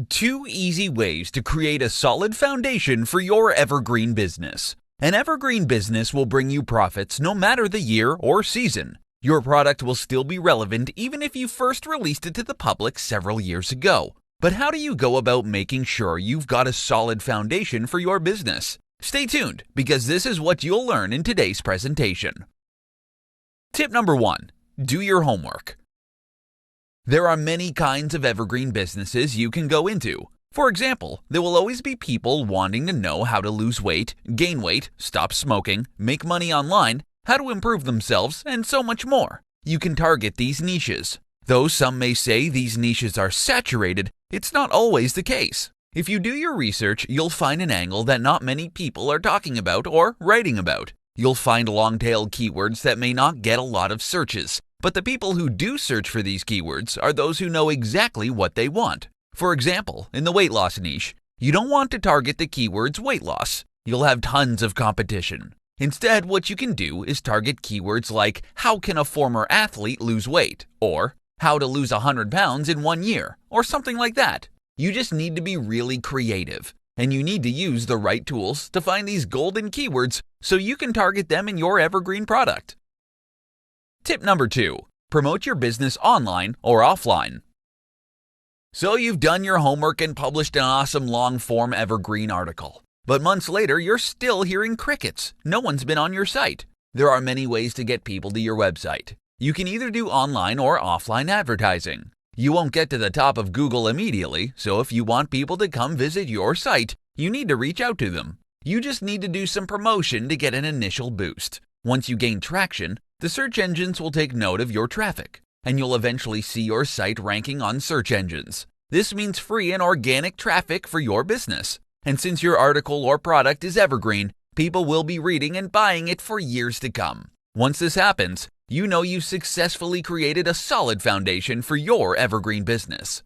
2 easy ways to create a solid foundation for your evergreen business. An evergreen business will bring you profits no matter the year or season. Your product will still be relevant even if you first released it to the public several years ago. But how do you go about making sure you've got a solid foundation for your business? Stay tuned, because this is what you'll learn in today's presentation. Tip number 1. Do your homework. There are many kinds of evergreen businesses you can go into. For example, there will always be people wanting to know how to lose weight, gain weight, stop smoking, make money online, how to improve themselves, and so much more. You can target these niches. Though some may say these niches are saturated, it's not always the case. If you do your research, you'll find an angle that not many people are talking about or writing about. You'll find long-tailed keywords that may not get a lot of searches, but the people who do search for these keywords are those who know exactly what they want. For example, in the weight loss niche, you don't want to target the keywords weight loss. You'll have tons of competition. Instead, what you can do is target keywords like how can a former athlete lose weight, or how to lose 100 pounds in 1 year, or something like that. You just need to be really creative, and you need to use the right tools to find these golden keywords so you can target them in your evergreen product. Tip number 2. Promote your business online or offline. So you've done your homework and published an awesome long-form evergreen article. But months later, you're still hearing crickets. No one's been on your site. There are many ways to get people to your website. You can either do online or offline advertising. You won't get to the top of Google immediately, so if you want people to come visit your site, you need to reach out to them. You just need to do some promotion to get an initial boost. Once you gain traction, the search engines will take note of your traffic, and you'll eventually see your site ranking on search engines. This means free and organic traffic for your business. And since your article or product is evergreen, people will be reading and buying it for years to come. Once this happens, you know you've successfully created a solid foundation for your evergreen business.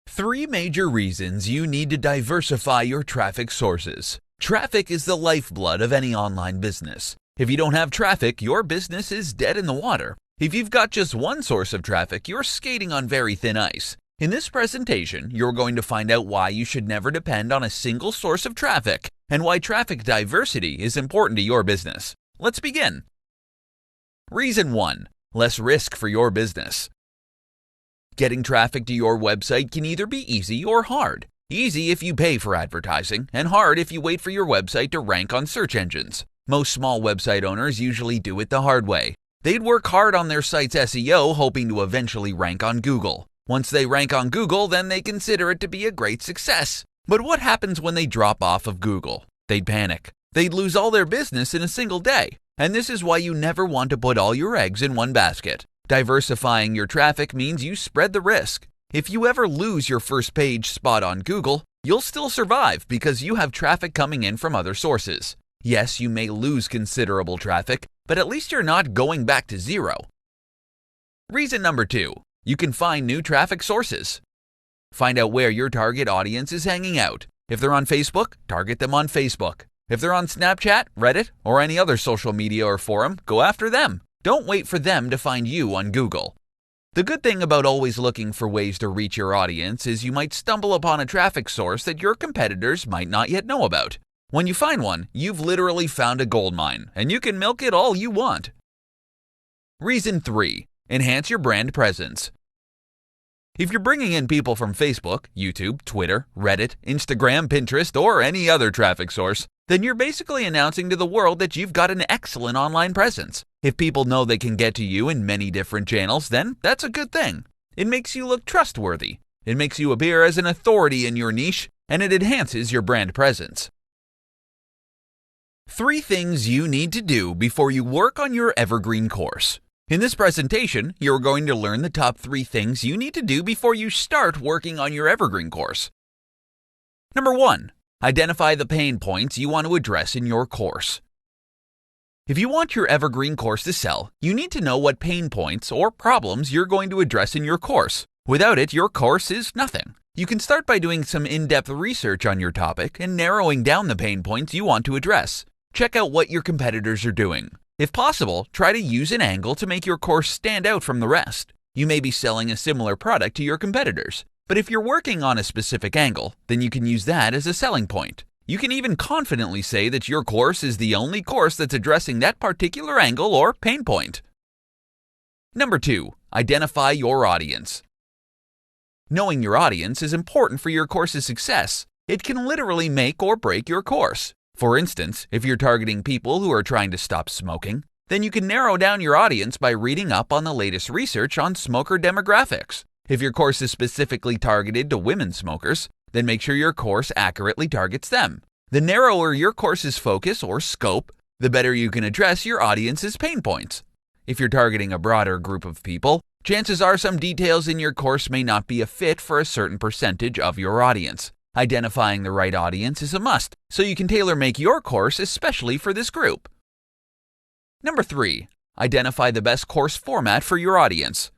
3 major reasons you need to diversify your traffic sources. Traffic is the lifeblood of any online business. If you don't have traffic, your business is dead in the water. If you've got just one source of traffic, you're skating on very thin ice. In this presentation, you're going to find out why you should never depend on a single source of traffic and why traffic diversity is important to your business. Let's begin. Reason 1. Less risk for your business. Getting traffic to your website can either be easy or hard. Easy if you pay for advertising, and hard if you wait for your website to rank on search engines. Most small website owners usually do it the hard way. They'd work hard on their site's SEO, hoping to eventually rank on Google. Once they rank on Google, then they consider it to be a great success. But what happens when they drop off of Google? They'd panic. They'd lose all their business in a single day. And this is why you never want to put all your eggs in one basket. Diversifying your traffic means you spread the risk. If you ever lose your first page spot on Google, you'll still survive because you have traffic coming in from other sources. Yes, you may lose considerable traffic, but at least you're not going back to zero. Reason number 2. You can find new traffic sources. Find out where your target audience is hanging out. If they're on Facebook, target them on Facebook. If they're on Snapchat, Reddit, or any other social media or forum, go after them. Don't wait for them to find you on Google. The good thing about always looking for ways to reach your audience is you might stumble upon a traffic source that your competitors might not yet know about. When you find one, you've literally found a gold mine, and you can milk it all you want. Reason 3. Enhance your brand presence. If you're bringing in people from Facebook, YouTube, Twitter, Reddit, Instagram, Pinterest, or any other traffic source, then you're basically announcing to the world that you've got an excellent online presence. If people know they can get to you in many different channels, then that's a good thing. It makes you look trustworthy. It makes you appear as an authority in your niche, and it enhances your brand presence. 3 things you need to do before you work on your evergreen course. In this presentation, you're going to learn the top 3 things you need to do before you start working on your evergreen course. Number 1. Identify the pain points you want to address in your course. If you want your evergreen course to sell, you need to know what pain points or problems you're going to address in your course. Without it, your course is nothing. You can start by doing some in-depth research on your topic and narrowing down the pain points you want to address. Check out what your competitors are doing. If possible, try to use an angle to make your course stand out from the rest. You may be selling a similar product to your competitors. But if you're working on a specific angle, then you can use that as a selling point. You can even confidently say that your course is the only course that's addressing that particular angle or pain point. Number 2, identify your audience. Knowing your audience is important for your course's success. It can literally make or break your course. For instance, if you're targeting people who are trying to stop smoking, then you can narrow down your audience by reading up on the latest research on smoker demographics. If your course is specifically targeted to women smokers, then make sure your course accurately targets them. The narrower your course's focus or scope, the better you can address your audience's pain points. If you're targeting a broader group of people, chances are some details in your course may not be a fit for a certain percentage of your audience. Identifying the right audience is a must, so you can tailor-make your course especially for this group. Number 3, identify the best course format for your audience.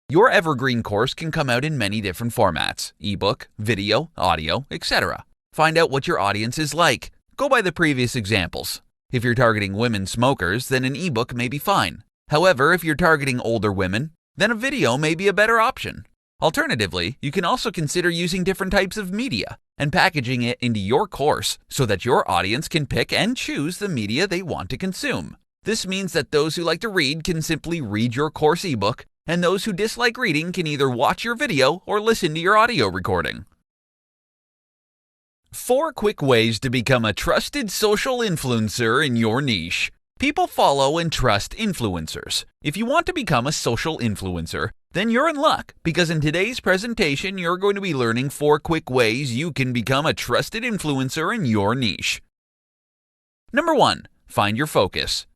Your evergreen course can come out in many different formats: ebook, video, audio, etc. Find out what your audience is like. Go by the previous examples. If you're targeting women smokers, then an ebook may be fine. However, if you're targeting older women, then a video may be a better option. Alternatively, you can also consider using different types of media and packaging it into your course so that your audience can pick and choose the media they want to consume. This means that those who like to read can simply read your course ebook, and those who dislike reading can either watch your video or listen to your audio recording. 4 quick ways to become a trusted social influencer in your niche. People follow and trust influencers. If you want to become a social influencer, then you're in luck, because in today's presentation, you're going to be learning 4 quick ways you can become a trusted influencer in your niche. Number 1, find your focus.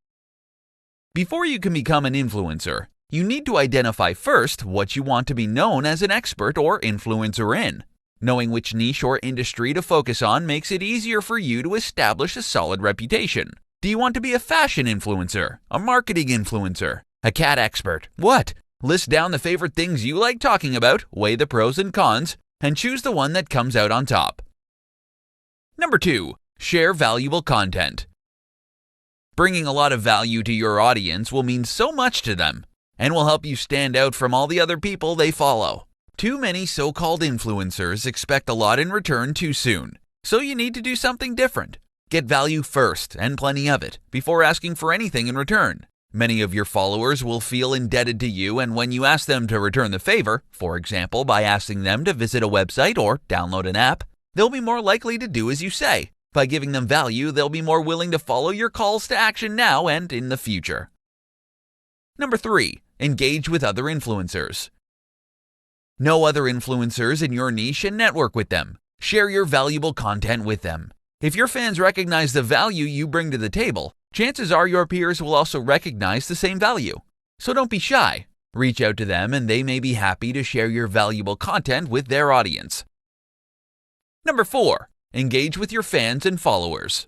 Before you can become an influencer, you need to identify first what you want to be known as an expert or influencer in. Knowing which niche or industry to focus on makes it easier for you to establish a solid reputation. Do you want to be a fashion influencer, a marketing influencer, a cat expert? What? List down the favorite things you like talking about, weigh the pros and cons, and choose the one that comes out on top. Number 2, share valuable content. Bringing a lot of value to your audience will mean so much to them and will help you stand out from all the other people they follow. Too many so-called influencers expect a lot in return too soon, so you need to do something different. Get value first, and plenty of it, before asking for anything in return. Many of your followers will feel indebted to you, and when you ask them to return the favor, for example by asking them to visit a website or download an app, they'll be more likely to do as you say. By giving them value, they'll be more willing to follow your calls to action now and in the future. Number 3, engage with other influencers. Know other influencers in your niche and network with them. Share your valuable content with them. If your fans recognize the value you bring to the table, chances are your peers will also recognize the same value. So don't be shy. Reach out to them and they may be happy to share your valuable content with their audience. Number 4, engage with your fans and followers.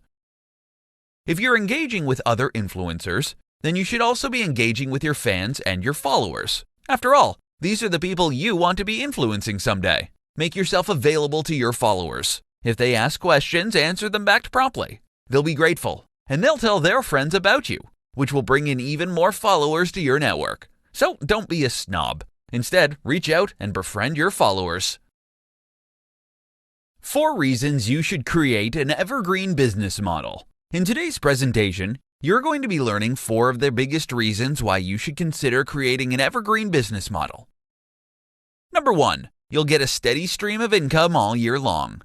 If you're engaging with other influencers, then you should also be engaging with your fans and your followers. After all, these are the people you want to be influencing someday. Make yourself available to your followers. If they ask questions, answer them back promptly. They'll be grateful, and they'll tell their friends about you, which will bring in even more followers to your network. So don't be a snob. Instead, reach out and befriend your followers. 4 reasons you should create an evergreen business model. In today's presentation, you're going to be learning 4 of the biggest reasons why you should consider creating an evergreen business model. Number 1, you'll get a steady stream of income all year long.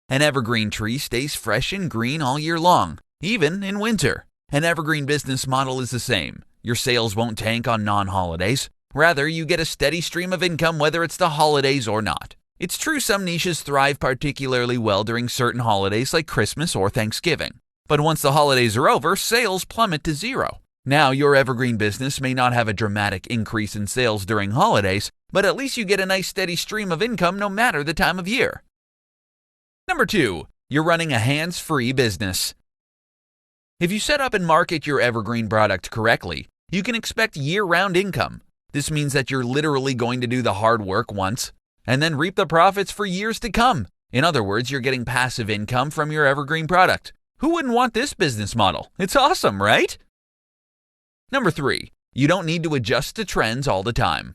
An evergreen tree stays fresh and green all year long, even in winter. An evergreen business model is the same. Your sales won't tank on non-holidays. Rather, you get a steady stream of income whether it's the holidays or not. It's true some niches thrive particularly well during certain holidays like Christmas or Thanksgiving. But once the holidays are over, sales plummet to zero. Now, your evergreen business may not have a dramatic increase in sales during holidays, but at least you get a nice steady stream of income no matter the time of year. Number 2, you're running a hands-free business. If you set up and market your evergreen product correctly, you can expect year-round income. This means that you're literally going to do the hard work once and then reap the profits for years to come. In other words, you're getting passive income from your evergreen product. Who wouldn't want this business model? It's awesome, right? Number 3, you don't need to adjust to trends all the time.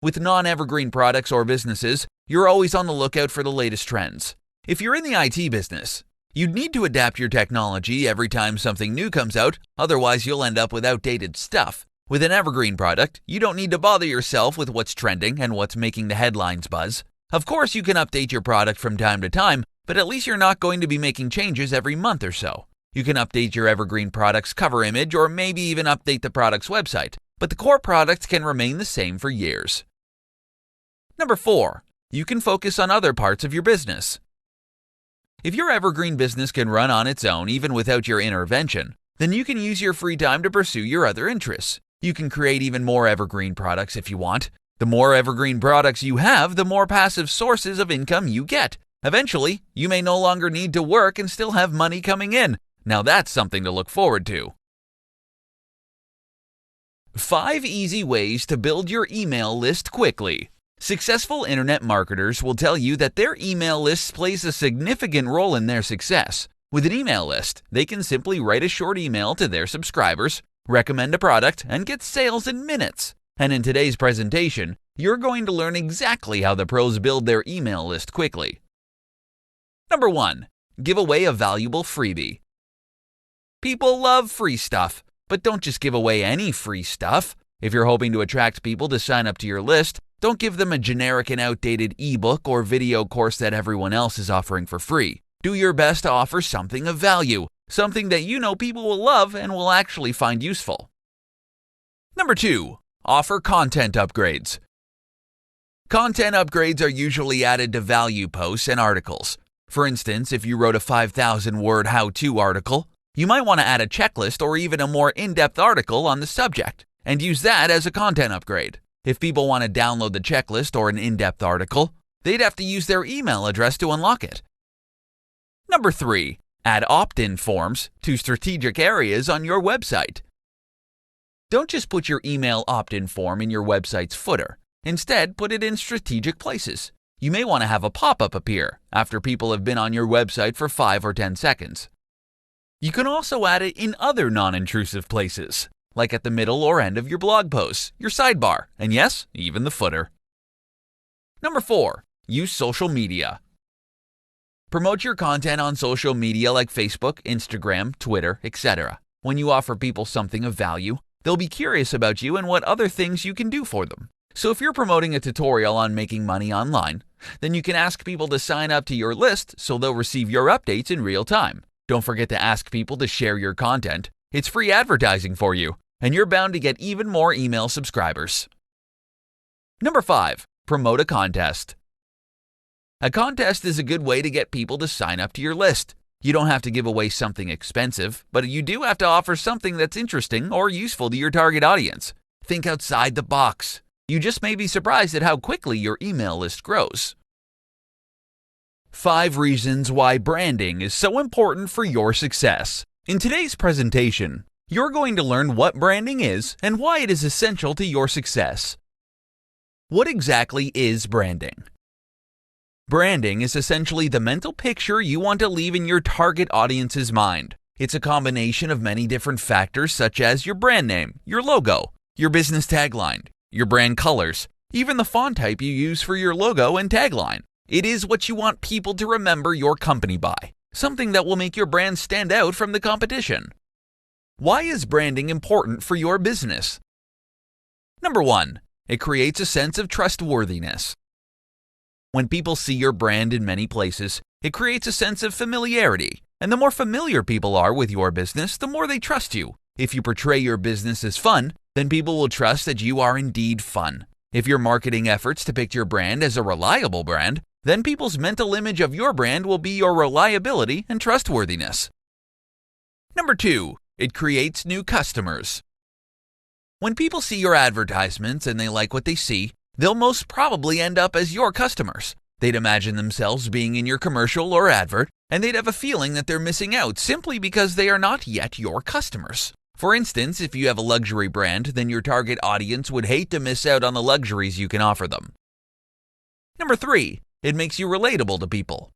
With non-evergreen products or businesses, you're always on the lookout for the latest trends. If you're in the IT business, you'd need to adapt your technology every time something new comes out, otherwise you'll end up with outdated stuff. With an evergreen product, you don't need to bother yourself with what's trending and what's making the headlines buzz. Of course, you can update your product from time to time, but at least you're not going to be making changes every month or so. You can update your evergreen product's cover image or maybe even update the product's website, but the core product can remain the same for years. Number 4. You can focus on other parts of your business. If your evergreen business can run on its own even without your intervention, then you can use your free time to pursue your other interests. You can create even more evergreen products if you want. The more evergreen products you have, the more passive sources of income you get. Eventually, you may no longer need to work and still have money coming in. Now that's something to look forward to. 5 easy ways to build your email list quickly. Successful internet marketers will tell you that their email list plays a significant role in their success. With an email list, they can simply write a short email to their subscribers, recommend a product, and get sales in minutes. And in today's presentation, you're going to learn exactly how the pros build their email list quickly. Number 1. Give away a valuable freebie. People love free stuff, but don't just give away any free stuff. If you're hoping to attract people to sign up to your list, don't give them a generic and outdated ebook or video course that everyone else is offering for free. Do your best to offer something of value, something that you know people will love and will actually find useful. Number 2. Offer content upgrades. Content upgrades are usually added to value posts and articles. For instance, if you wrote a 5,000-word how-to article, you might want to add a checklist or even a more in-depth article on the subject, and use that as a content upgrade. If people want to download the checklist or an in-depth article, they'd have to use their email address to unlock it. Number 3. Add opt-in forms to strategic areas on your website. Don't just put your email opt-in form in your website's footer. Instead, put it in strategic places. You may want to have a pop-up appear after people have been on your website for 5 or 10 seconds. You can also add it in other non-intrusive places, like at the middle or end of your blog posts, your sidebar, and yes, even the footer. Number 4. Use social media. Promote your content on social media like Facebook, Instagram, Twitter, etc. When you offer people something of value, they'll be curious about you and what other things you can do for them. So if you're promoting a tutorial on making money online, then you can ask people to sign up to your list so they'll receive your updates in real time. Don't forget to ask people to share your content. It's free advertising for you, and you're bound to get even more email subscribers. Number 5. Promote a contest. A contest is a good way to get people to sign up to your list. You don't have to give away something expensive, but you do have to offer something that's interesting or useful to your target audience. Think outside the box. You just may be surprised at how quickly your email list grows. 5 reasons why branding is so important for your success. In today's presentation, you're going to learn what branding is and why it is essential to your success. What exactly is branding? Branding is essentially the mental picture you want to leave in your target audience's mind. It's a combination of many different factors such as your brand name, your logo, your business tagline, your brand colors, even the font type you use for your logo and tagline. It is what you want people to remember your company by, something that will make your brand stand out from the competition. Why is branding important for your business? Number 1. It creates a sense of trustworthiness. When people see your brand in many places, it creates a sense of familiarity, and the more familiar people are with your business, the more they trust you. If you portray your business as fun, then people will trust that you are indeed fun. If your marketing efforts depict your brand as a reliable brand, then people's mental image of your brand will be your reliability and trustworthiness. Number 2. It creates new customers. When people see your advertisements and they like what they see, they'll most probably end up as your customers. They'd imagine themselves being in your commercial or advert, and they'd have a feeling that they're missing out simply because they are not yet your customers. For instance, if you have a luxury brand, then your target audience would hate to miss out on the luxuries you can offer them. Number 3. It makes you relatable to people.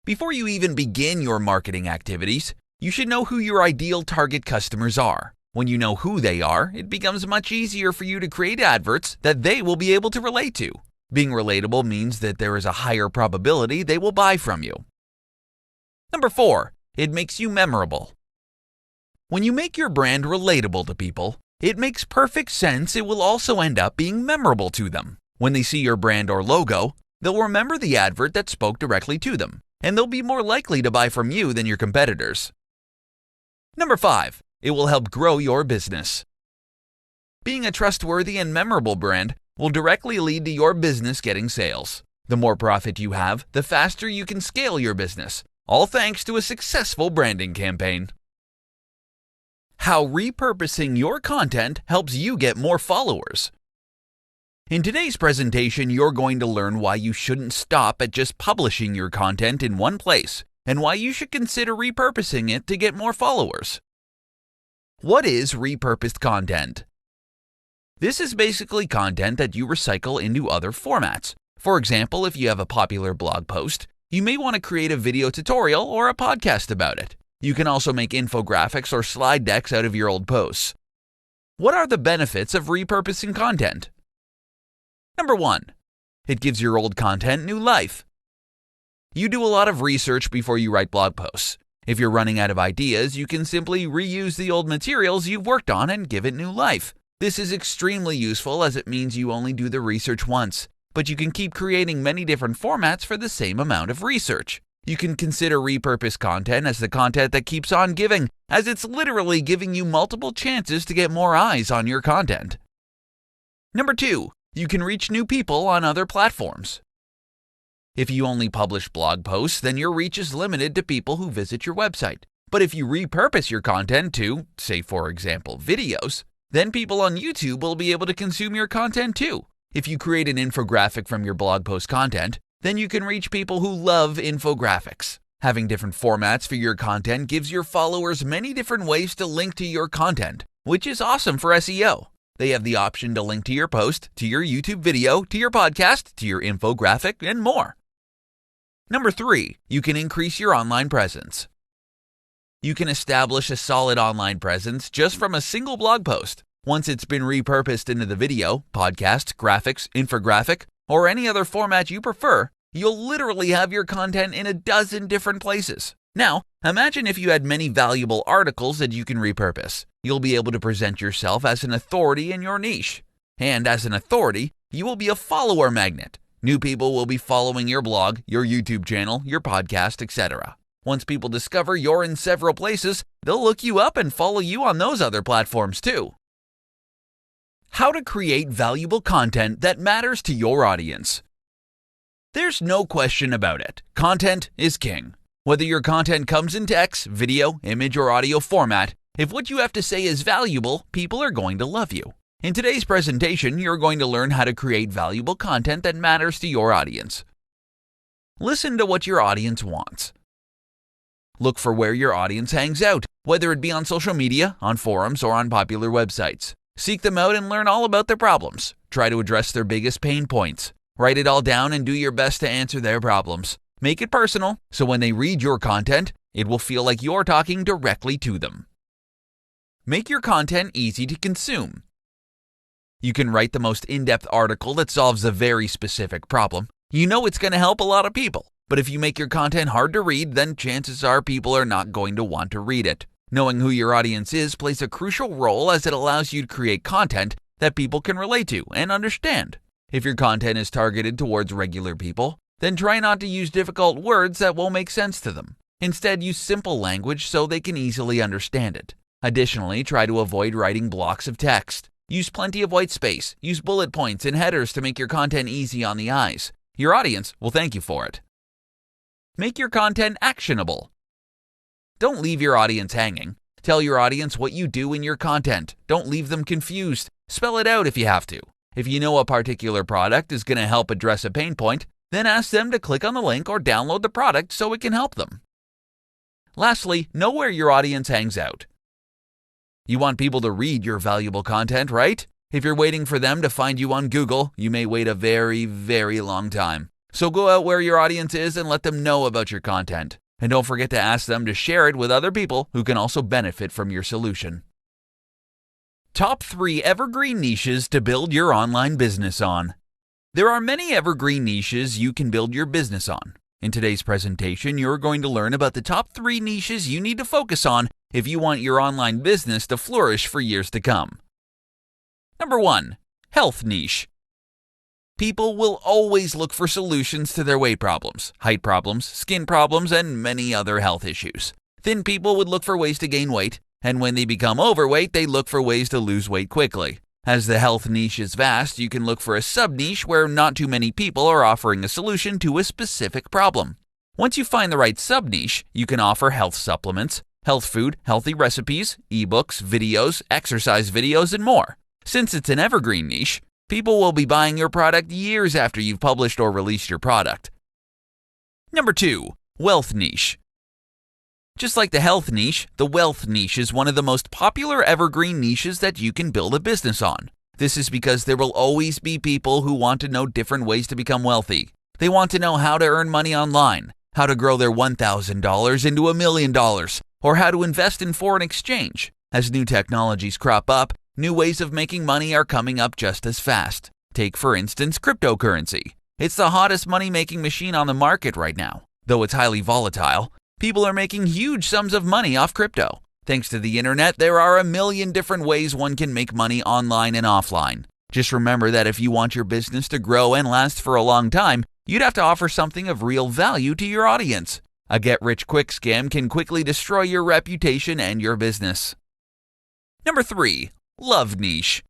Before you even begin your marketing activities, you should know who your ideal target customers are. When you know who they are, it becomes much easier for you to create adverts that they will be able to relate to. Being relatable means that there is a higher probability they will buy from you. Number 4, it makes you memorable. When you make your brand relatable to people, it makes perfect sense it will also end up being memorable to them. When they see your brand or logo, they'll remember the advert that spoke directly to them, and they'll be more likely to buy from you than your competitors. Number 5, it will help grow your business. Being a trustworthy and memorable brand will directly lead to your business getting sales. The more profit you have, the faster you can scale your business, all thanks to a successful branding campaign. How repurposing your content helps you get more followers. In today's presentation, you're going to learn why you shouldn't stop at just publishing your content in one place, and why you should consider repurposing it to get more followers. What is repurposed content? This is basically content that you recycle into other formats. For example, if you have a popular blog post, you may want to create a video tutorial or a podcast about it. You can also make infographics or slide decks out of your old posts. What are the benefits of repurposing content? Number 1, it gives your old content new life. You do a lot of research before you write blog posts. If you're running out of ideas, you can simply reuse the old materials you've worked on and give it new life. This is extremely useful as it means you only do the research once, but you can keep creating many different formats for the same amount of research. You can consider repurposed content as the content that keeps on giving, as it's literally giving you multiple chances to get more eyes on your content. Number 2, you can reach new people on other platforms. If you only publish blog posts, then your reach is limited to people who visit your website. But if you repurpose your content to, say for example, videos, then people on YouTube will be able to consume your content too. If you create an infographic from your blog post content, then you can reach people who love infographics. Having different formats for your content gives your followers many different ways to link to your content, which is awesome for SEO. They have the option to link to your post, to your YouTube video, to your podcast, to your infographic, and more. Number 3, you can increase your online presence. You can establish a solid online presence just from a single blog post. Once it's been repurposed into the video, podcast, graphics, infographic, or any other format you prefer, you'll literally have your content in a dozen different places. Now, imagine if you had many valuable articles that you can repurpose. You'll be able to present yourself as an authority in your niche. And as an authority, you will be a follower magnet. New people will be following your blog, your YouTube channel, your podcast, etc. Once people discover you're in several places, they'll look you up and follow you on those other platforms too. How to create valuable content that matters to your audience. There's no question about it. Content is king. Whether your content comes in text, video, image, or audio format, if what you have to say is valuable, people are going to love you. In today's presentation, you're going to learn how to create valuable content that matters to your audience. Listen to what your audience wants. Look for where your audience hangs out, whether it be on social media, on forums, or on popular websites. Seek them out and learn all about their problems. Try to address their biggest pain points. Write it all down and do your best to answer their problems. Make it personal, so when they read your content, it will feel like you're talking directly to them. Make your content easy to consume. You can write the most in-depth article that solves a very specific problem. You know it's going to help a lot of people. But if you make your content hard to read, then chances are people are not going to want to read it. Knowing who your audience is plays a crucial role as it allows you to create content that people can relate to and understand. If your content is targeted towards regular people, then try not to use difficult words that won't make sense to them. Instead, use simple language so they can easily understand it. Additionally, try to avoid writing blocks of text. Use plenty of white space. Use bullet points and headers to make your content easy on the eyes. Your audience will thank you for it. Make your content actionable. Don't leave your audience hanging. Tell your audience what you do in your content. Don't leave them confused. Spell it out if you have to. If you know a particular product is going to help address a pain point, then ask them to click on the link or download the product so it can help them. Lastly, know where your audience hangs out. You want people to read your valuable content, right? If you're waiting for them to find you on Google, you may wait a very, very long time. So go out where your audience is and let them know about your content. And don't forget to ask them to share it with other people who can also benefit from your solution. Top 3 evergreen niches to build your online business on. There are many evergreen niches you can build your business on. In today's presentation, you're going to learn about the top 3 niches you need to focus on if you want your online business to flourish for years to come. Number 1. Health niche. People will always look for solutions to their weight problems, height problems, skin problems, and many other health issues. Thin people would look for ways to gain weight, and when they become overweight, they look for ways to lose weight quickly. As the health niche is vast, you can look for a sub-niche where not too many people are offering a solution to a specific problem. Once you find the right sub-niche, you can offer health supplements, health food, healthy recipes, ebooks, videos, exercise videos, and more. Since it's an evergreen niche, people will be buying your product years after you've published or released your product. Number 2. Wealth niche. Just like the health niche, the wealth niche is one of the most popular evergreen niches that you can build a business on. This is because there will always be people who want to know different ways to become wealthy. They want to know how to earn money online, how to grow their $1,000 into $1 million, or how to invest in foreign exchange. As new technologies crop up, new ways of making money are coming up just as fast. Take, for instance, cryptocurrency. It's the hottest money-making machine on the market right now. Though it's highly volatile, people are making huge sums of money off crypto. Thanks to the internet, there are a million different ways one can make money online and offline. Just remember that if you want your business to grow and last for a long time, you'd have to offer something of real value to your audience. A get-rich-quick scam can quickly destroy your reputation and your business. Number 3. Love niche.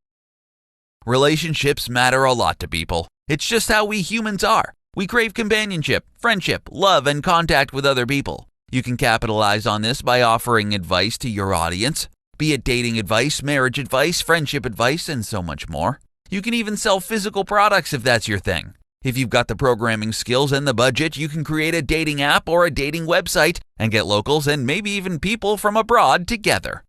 Relationships matter a lot to people. It's just how we humans are. We crave companionship, friendship, love, and contact with other people. You can capitalize on this by offering advice to your audience, be it dating advice, marriage advice, friendship advice, and so much more. You can even sell physical products if that's your thing. If you've got the programming skills and the budget, you can create a dating app or a dating website and get locals and maybe even people from abroad together.